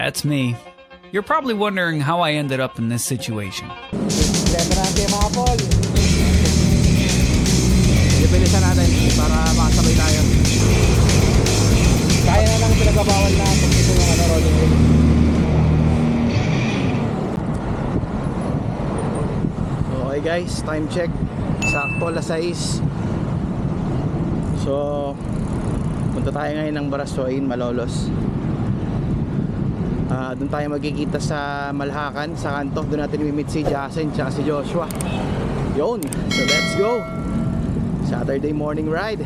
that's me. You're probably wondering how I ended up in this situation. Leto natin mga Paul. Ibilisan natin para makasabay tayo. Kaya na lang pinagabawal na pag ito yung rolling wheel. Okay guys, time check. Sakto alas 6. So punta tayo ngayon ng Baraswain, Malolos. Doon tayo magkikita sa Malhakan, sa kanto. Doon natin i-meet si Jasen at si Joshua. Yun, so let's go. Saturday morning ride.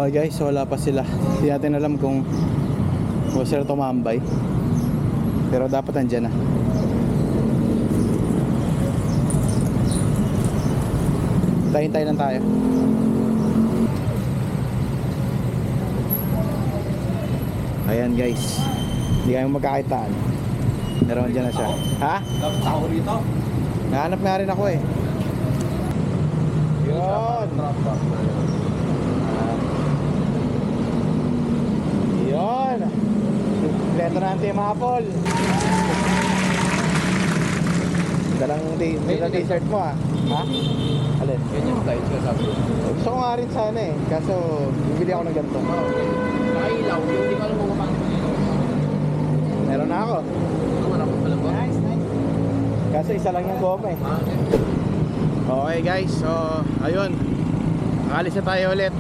Okay guys, so wala pa sila. Hindi natin alam kung sila tumambay. Pero dapat andyan na. Tayo lang tayo. Ayan guys, hindi kami magkakitaan. Pero andyan na siya. Ha? Tao rito. Nahanap nga rin ako eh. Yun. Yun. Leto natin yung mga Paul. Dalang t-shirt mo ah. Ha? Alin? Yan yung guys ko sabi. Gusto ko nga rin sana eh. Kaso bibili ako ng ganito. Nakailaw, hindi ko alam kung paano ko ilaw. Meron na ako. Wala ko pala ba? Nice. Kaso isa lang yung goma eh. Okay guys, so ayun. Alis na tayo ulit.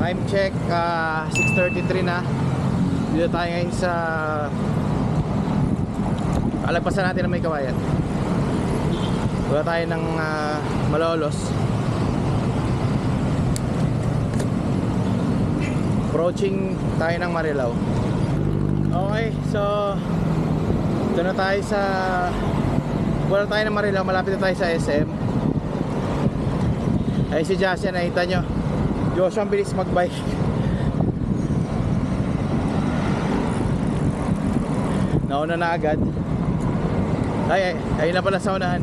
Time check 6:33 na. Dito tayo ngayon sa alagpasan natin na may kawayan. Wala tayo ng Malolos. Approaching tayo ng Marilao. Okay, so ito na tayo sa wala tayo ng Marilao. Malapit na tayo sa SM. Ay si Jasen, nakita nyo Joshua ang bilis magbike. Nauna na agad. Ayun na pala sa unahan.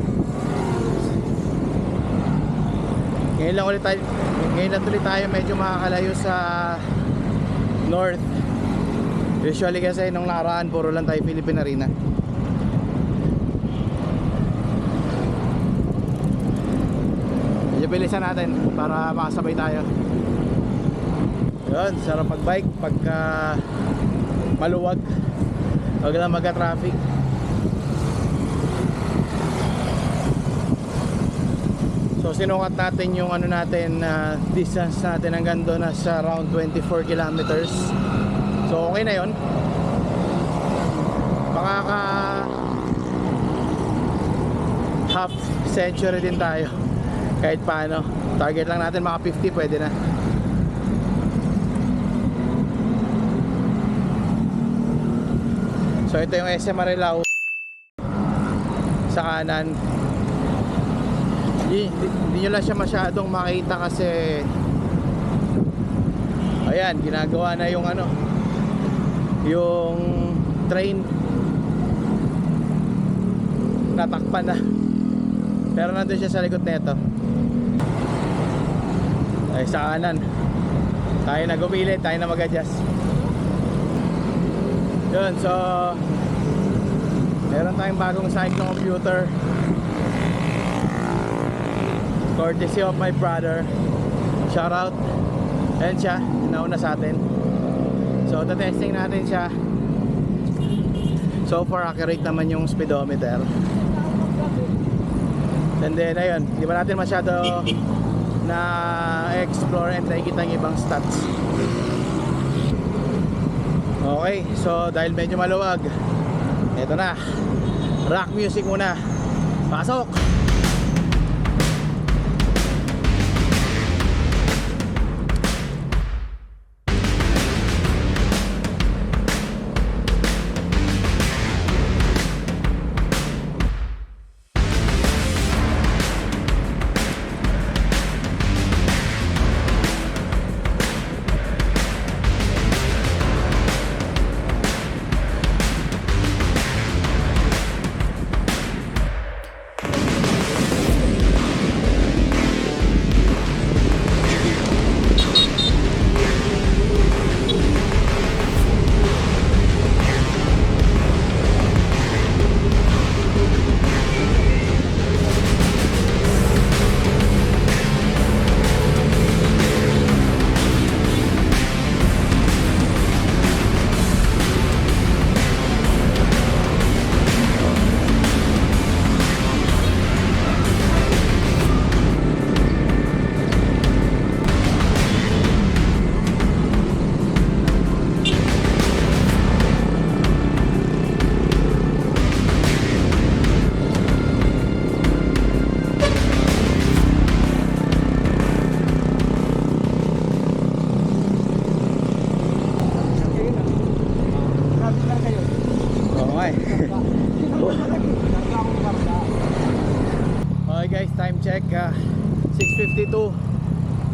Ngayon lang ulit tayo medyo makakalayo sa north. Usually kasi nung nakaraan puro lang tayo Philippine Arena. Bilisan natin para makasabay tayo. Yun, sarap magbike pagka maluwag. Huwag lang magka-traffic. So sinukat natin yung ano natin distance natin hanggang doon sa around 24 kilometers. So okay na yun. Makaka half century din tayo. Kahit paano, target lang natin mga 50, pwede na. So ito yung SM Marilao sa kanan. Hindi nyo lang siya masyadong makita kasi ayan, ginagawa na yung ano, yung train natakpan na. Pero nandun siya sa likod neto. Ay sa kanan tayo na gumilit, tayo na mag-adjust. Yun, so meron tayong bagong cyclone computer courtesy of my brother. Shout out. Ayan siya, nauna sa atin. So testing natin siya. So far accurate naman yung speedometer. And then ayun, di ba natin masyado na explore and nakikita ang ibang stats. Okay, so dahil medyo maluwag, eto na, rock music muna. Pasok!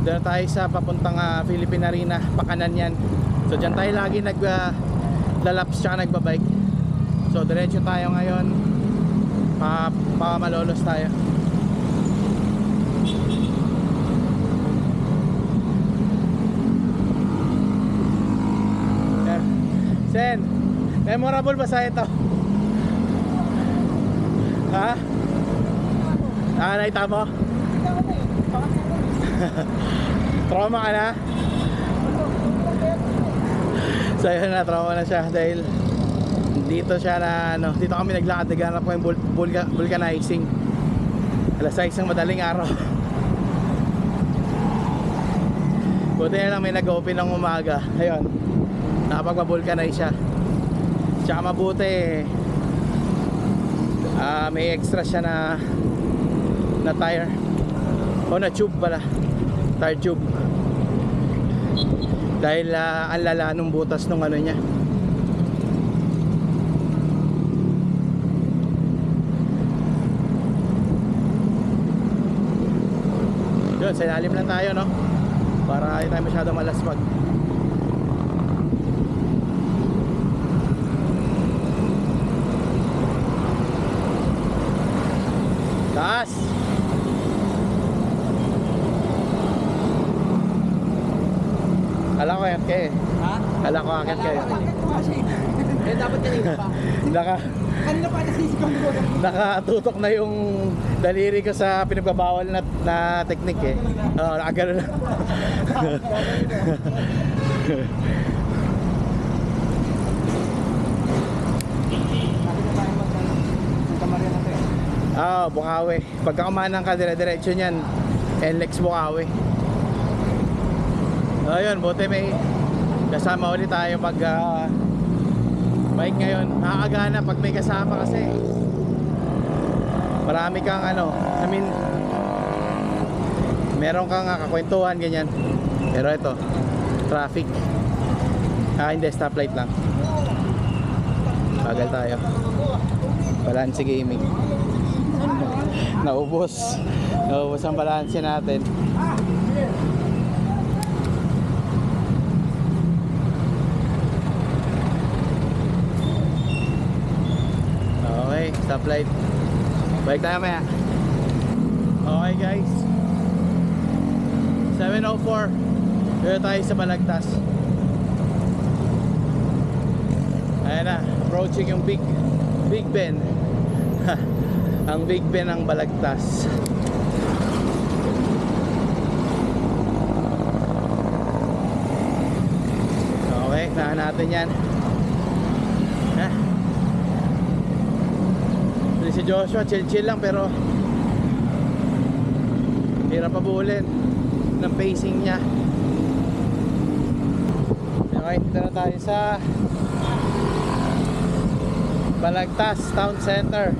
Doon tayo sa papuntang Philippine Arena, pakanan yan. So dyan tayo lagi laps tsaka nagbabike. So diretso tayo ngayon, Malolos tayo. Sen, memorable ba sa ito? Ha? Nakita mo? Trauma ka na? So yun na, trauma na siya dahil dito siya na dito kami naglakad, naghanap ko yung vulcanizing. Alas 6 ng madaling araw. Buti na lang may nag-open ng umaga. Ayun, nakapagpa-vulcanize siya. Tsaka mabuti may extra siya na tire o na tube pala, tire tube, dahil ang lala nung butas nung ano niya. Yun, sa ilalim lang tayo, no, para hindi tayo masyado malaswag. Taas. Kala ko akit kayo. Ha? Kala ko akit kayo. Eh, dapat kanina pa. Kanina pa nasisigaw mo. Nakatutok na yung daliri ko sa pinagbabawal na technique eh. Oo, nakagano na. Bukawi. Pagka kumanan ka, dire-diretso niyan, NLEX Bukawi. Ayun, buti may kasama ulit tayo pag bike ngayon. Nakakagana pag may kasama kasi marami kang meron kang kakwentuhan, ganyan. Pero ito, traffic. Hindi, stoplight lang. Bagal tayo. Balance gaming. Naubos ang balance natin. Okay, stoplight. Balik tayo maya. Okay guys, 7:04. Dito tayo sa Balagtas. Ayan na, approaching yung Big Ben. Ang Big Ben ng Balagtas. Okay, nahan natin yan. Si Joshua chill lang pero hirap pabulin ng pacing niya. Okay, dito na tayo sa Balagtas Town Center.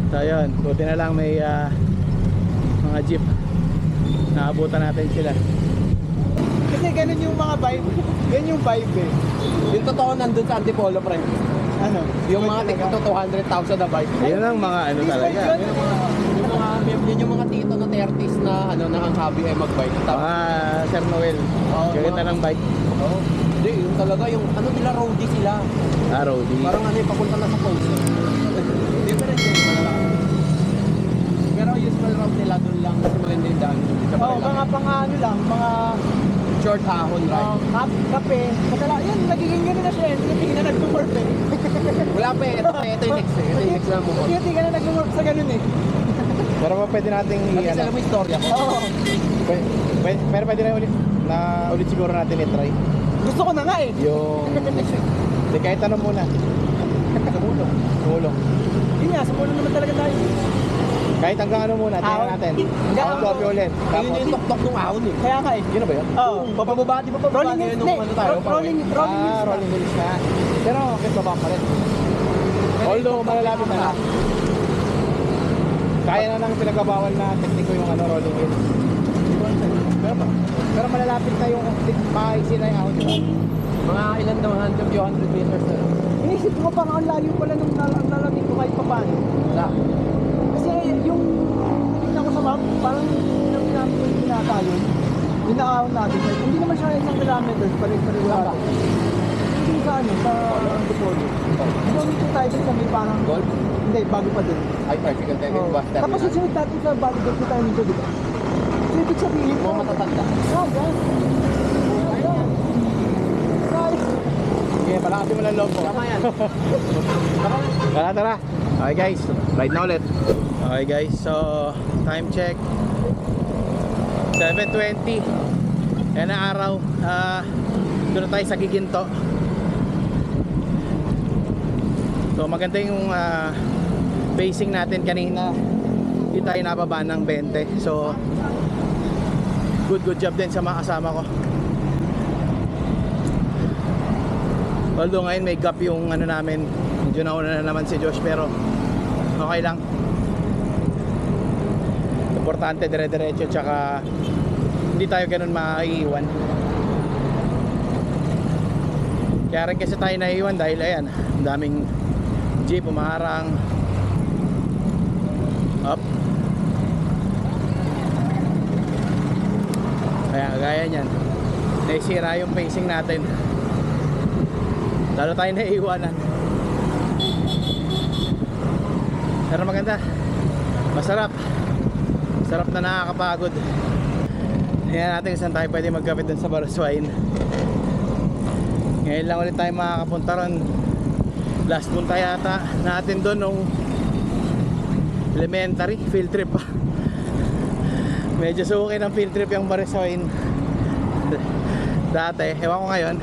So yun, buti na lang may mga jeep. Naabutan natin sila. Kasi ganun yung mga vibe. Ganun yung vibe eh. Yung totoo nandun sa Antipolo, pre. Ano? Yung mga tigto 200,000 na bike. Yun ang mga talaga. Yun yung mga tito na 30s na ang hobby ay mag-bike. Mga Sir Noel. Gaganda ng bike. Oo. Hindi, yung talaga yung nila roadie sila. Roadie. Parang yung papunta na sa post. Different yun. Pero usual route nila doon lang sa Malindang. Mga lang, mga short ahon ride. kape. Yun, nagiging gano'n na siya. Hindi ka na nag-work eh. Wala pa eh. Ito yung next eh. Ito yung next na mo. Hindi ka na nag-work sa ganun eh. Pero pwede nating Kasi alam mo istorya ko. Oo. Pero pwede na ulit siguro natin i-try. Gusto ko na nga eh. Yung kahit ano muna. Tumulong. Yun nga, sumulong naman talaga tayo. Kahit hanggang ano muna, tingnan Ahon. natin. Hanggang Ahon copy ulit. Yun Tapos, yung tuktok ng ahon eh. Kaya ka eh. yun na ba yun? Oo. Bababa, di ba bababa Rolling na yun hills, nung hindi. ano tayo? Rolling hills. Rolling hills na. Pero okay, baba pa rin. Although malalapit na lang. Kaya na nang pinagbabawal na tekniko yung ano, rolling hills. Pero malalapit na yung makaisi na yung ahon, di ba? Mga ilan daw, 100 meters na. Inisip ko parang ang layo pala nung nalamin ko kahit pa paano. Wala. Kasi yung tingnan ko sa map, parang yung namin yung pinata yun. Yung nakahon natin. Hindi naman siya isang kilometers, palig-paligurado. Hindi sa ano, sa Antipolo. Dito tayo din kami parang... Golf? Hindi, bago pa din. Ay, particle tayo. Oo. Bus terminal. Tapos susunod natin sa bodyguard na tayo nito, di ba? So, ibig sabihin, Mga matatanda. Saga. Sige, palakasin mo lang loob ko. Tama yan. Tara, tara. Okay guys, ride na ulit. Okay guys, so time check 7:20. Yan ang araw. Doon na tayo sa Giginto. So maganda yung pacing natin kanina. Hindi tayo nababa ng 20. So good job din sa mga kasama ko. Although ngayon may gap yung ano namin, medyo nauna na naman si Josh, pero okay lang. Importante dire-diretso, tsaka hindi tayo ganun maiiwan. Kaya rin kasi tayo naiiwan dahil ayan, ang daming jeep umaharang. Up. Kaya gaya niyan, naisira yung pacing natin. Lalo tayo naiiwanan. Pero maganda. Masarap. Sarap na nakakapagod. Tingnan natin kung saan tayo pwede magkapit dun sa Baraswain. Ngayon lang ulit tayo makakapunta ron. Last punta yata natin dun nung elementary field trip pa. Medyo suki ng field trip yung Baraswain dati. Ewan ko ngayon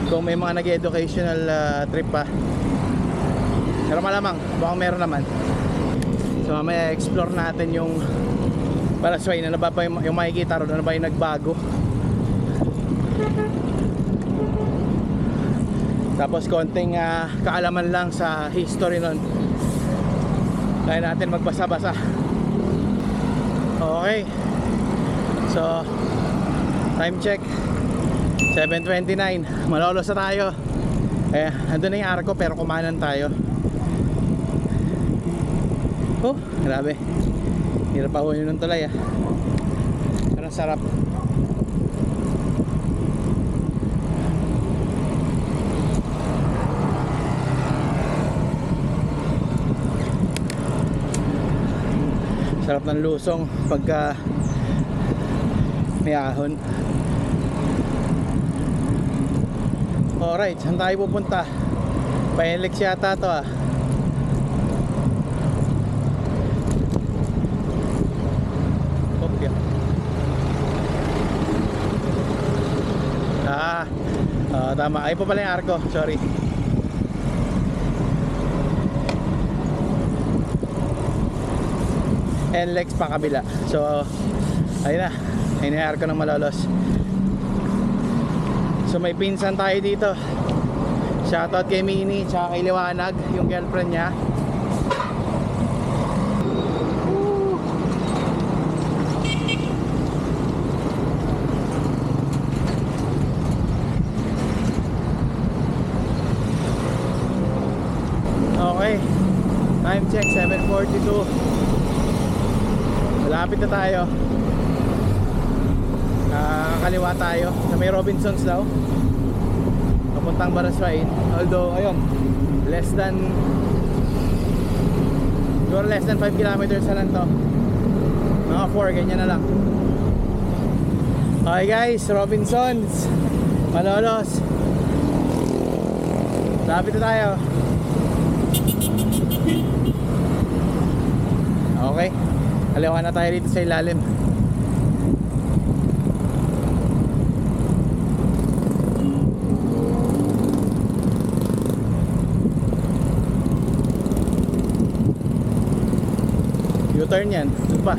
kung may mga nag-educational trip pa. Pero malamang, baka meron naman. So mamaya explore natin yung Baraswain. Ano ba yung makikita ron? Ano ba yung nagbago? Tapos konting kaalaman lang sa history nun. Kaya natin magbasa-basa. Okay. So time check 7:29. Malolos na tayo. Andun na yung arko pero kumanan tayo. Oh, grabe. Hirap pa yun ng tulay Pero sarap. Sarap ng lusong pagka may ahon. Alright, saan tayo pupunta? Painlex yata to Okay. Tama. Ay pa pala yung arko. Sorry. NLEX pa kabila. So ayun na. Ayun na yung arko ng Malolos. So may pinsan tayo dito. Shoutout kay Mini tsaka kay Liwanag, yung girlfriend niya. Okay. Time check 7:42. Malapit na tayo. Kaliwa tayo sa may Robinsons daw papuntang Baraswain. Although ayun, less than 5 kilometers na lang to. Mga 4, ganyan na lang. Okay guys, Robinsons, Malolos. Lapit na tayo. Okay, kaliwa na tayo dito sa ilalim. U-turn yan. Doon pa.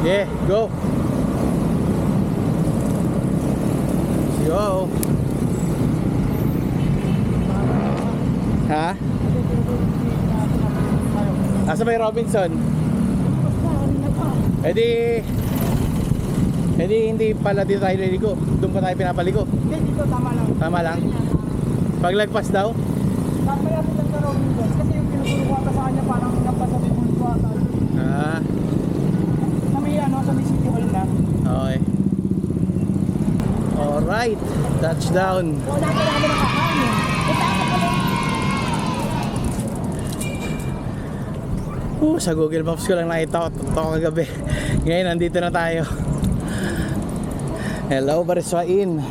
Yeah, go. Go. Ha? Nasa may Robinson? Eh di hindi pala dito tayo liligo. Doon pa tayo pinapaligo. Hindi, dito tama lang. Tama lang. Paglagpas daw? Kaya lang sa Robinson. Kasi yung pinuturo ko ata sa kanya parang napasa may bulto ata. Ah, Sa may ano, sa may City Hall na. okay. Alright, touchdown. Wala ka namin nakakain. Sa Google Maps ko lang nakita ko kagabi. Ngayon nandito na tayo. Hello Bariswain.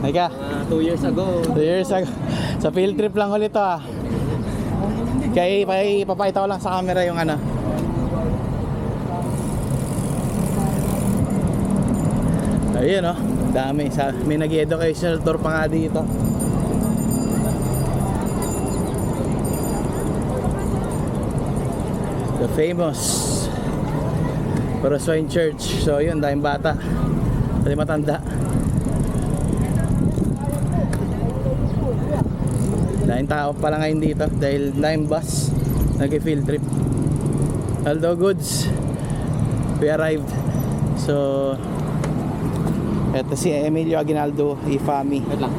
Teka, 2 years ago. 2 years ago. Sa field trip lang ulit to ah. Kaya ipapakita ko lang sa camera yung ano. Ayun oh, dami. May nag-educational tour pa nga dito. The famous Bariswain Church. So yun, daming bata, daming matanda, daming tao pala ngayon dito dahil daming bus nag-field trip. Aldo Goods, we arrived. So eto si Emilio Aguinaldo Ifami. Wait lang.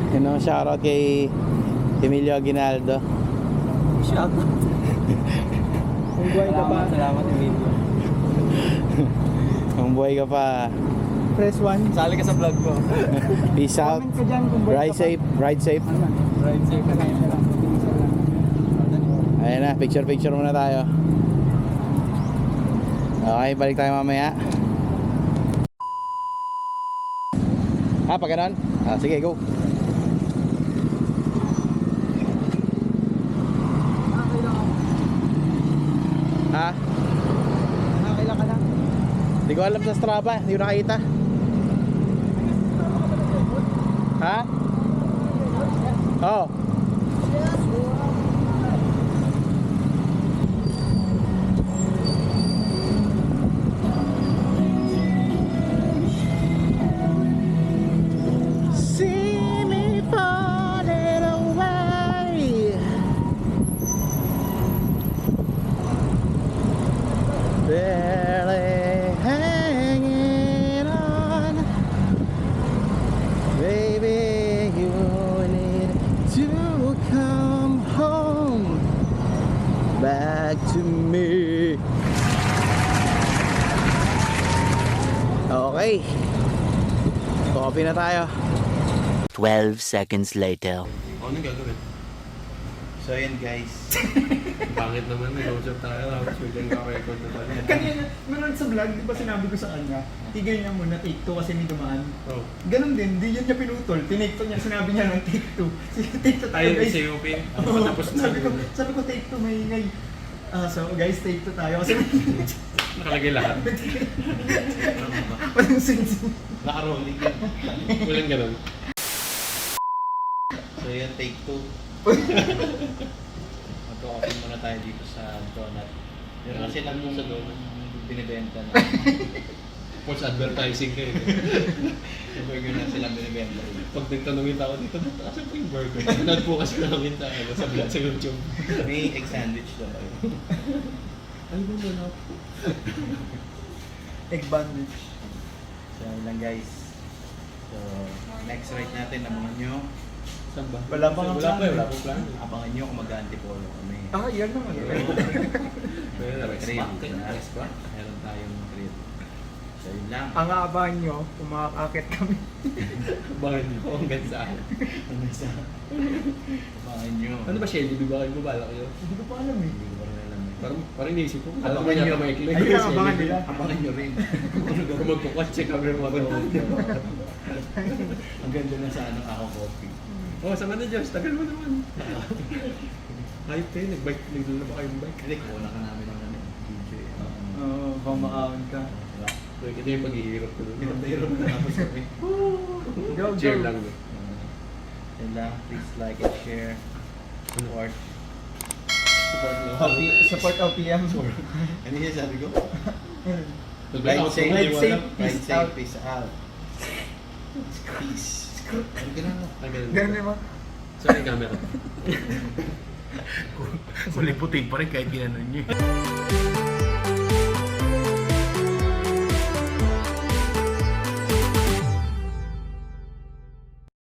You know, shoutout kay Emilio Aguinaldo. Shout. Kung buhay ka pa. Salamat, Emilio. Kung buhay ka pa, Press 1. Sali ka sa vlog ko. peace out. Comment ka dyan kung buhay Ride ka pa. safe, ride safe. Ride safe ka na yun. Ayan na, picture muna tayo. Okay, balik tayo mamaya. Pag ganon? Sige, go. Ha? Nakakailan ka lang. Hindi ko alam sa Strava, hindi ko nakita. Ha? Oo. See me falling away. Barely hanging on. Baby, you need to come home back to me. Okay. Coffee na tayo. 12 seconds later. Ano gagawin? So yun guys. Pangit naman, nag-usap tayo. Tapos biglang ka-record na pala. Kanina, meron sa vlog, di ba sinabi ko sa kanya, tigay niya muna, take 2 kasi may dumaan. Oh. Ganon din, di yun niya pinutol. Tinake 2 niya, sinabi niya ng take 2. Sige, take 2 tayo Tayo guys. sa UP. Oo, Tapos na. sabi ko take 2 may ingay. So guys, take 2 tayo kasi Nakalagay lahat. walang sense. Naka-rolling yun. Walang ganun. So yun, take 2. Magko-coffee muna tayo dito sa donut. Yun kasi lang sa donut binibenta na. False advertising kayo. Yung burger na silang binibenta. Pag nagtanongin tao dito, nasa po yung burger. Nanood po kasi namin sa vlog sa YouTube. May egg sandwich daw kayo. Ano ba na? Egg bandage. So yun lang guys. So next ride natin, abangan nyo. Saan ba? Wala pa nga Wala pa, plano. wala pa plano. Abangan nyo kung mag-antipolo kami. Yan naman. Meron Treat. Meron tayong treat. So yun lang. Ang aabahan nyo, kung makakakit kami. Bakit niyo? Hanggang saan? Abangan nyo. Ano ba Shelly? Di ba kayo bubala kayo? Hindi ko pa alam eh. Hindi ko pa rin alam eh. Parang naisip ko. Abangan Alam ko nyo. niya maikli. Ayun ang abangan nila. Abangan nyo rin. Kung magkukotse kami ng mga Ang ganda na sa ano, ako coffee. Oh, sama na Diyos. Tagal mo naman. Hype kayo. Nag-bike. Nagdala ba kayong bike? Hindi, kuha ka namin ng ano, DJ. Oo, bang makahon ka. Ito yung paghihirap ko doon. Hirap na tapos kami. Go, Share go. lang. Yan lang. Please like and share. Support. Support OPM. Ano yung sabi ko? Ride safe. Ride safe. Ride safe. Peace out. Peace. Ano ganun mo? Ganun naman. Saan yung camera? Kuling puting pa rin kahit ginanon nyo.